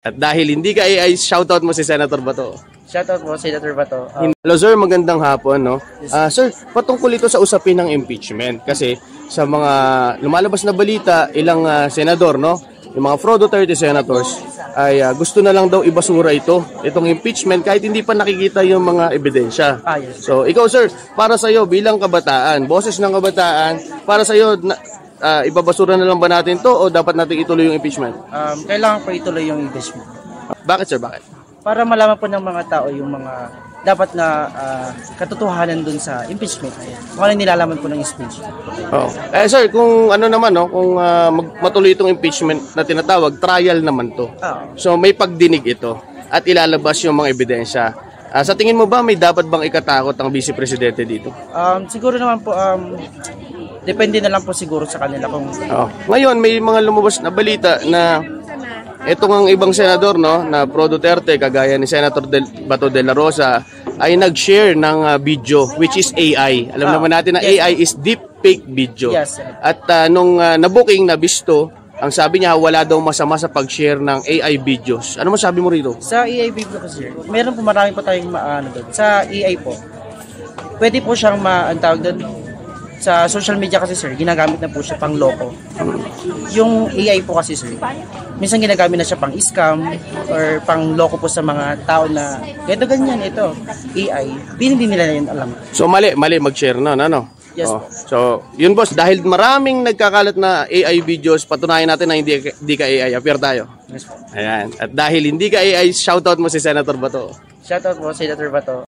At dahil hindi ka AI, shoutout mo si Senator Bato. Shoutout po, Senator Bato. Hello sir, magandang hapon. No? Sir, patungkol ito sa usapin ng impeachment. Kasi sa mga lumalabas na balita, ilang senador, no? Yung mga Frodo 30 senators, ay gusto na lang daw ibasura itong impeachment kahit hindi pa nakikita yung mga ebidensya. Yes. So, ikaw sir, para sa iyo bilang kabataan, boses ng kabataan, para sa iyo, ibabasura na lang ba natin to o dapat natin ituloy yung impeachment? Kailangan po ituloy yung impeachment. Bakit sir, bakit? Para malaman po ng mga tao yung mga dapat na katotohanan dun sa impeachment. Kung ano nilalaman po ng impeachment. Oh. Sir, kung ano naman, no, kung matuloy itong impeachment na tinatawag, trial naman to. So may pagdinig ito at ilalabas yung mga ebidensya. Sa tingin mo ba may dapat bang ikatakot ang Vice Presidente dito? Siguro naman po, depende na lang po siguro sa kanila kung... Ngayon, may mga lumabas na balita na itong ang ibang senador, no, na Pro Duterte, kagaya ni Senator Bato de la Rosa, ay nag-share ng video, which is AI. Alam naman natin na AI is deep fake video. Yes. At nung na-booking, nabisto, ang sabi niya, wala daw masama sa pag-share ng AI videos. Ano masabi mo rito? Sa AI video po, sir, meron po marami po tayong doon. Sa AI po, pwede po siyang ang tawag doon, sa social media kasi sir, ginagamit na po siya pang loko. Yung AI po kasi sir, minsan ginagamit na siya pang scam or pang loko po sa mga tao na ganito ganyan ito, AI. Hindi nila yun alam. So mali mag-share na, ano? Yes. So, yun boss, dahil maraming nagkakalat na AI videos, patunayan natin na hindi ka AI. Appear tayo. Yes po. Ayan. At dahil hindi ka AI, shoutout mo si Senator Bato. Shoutout po, Senator Bato.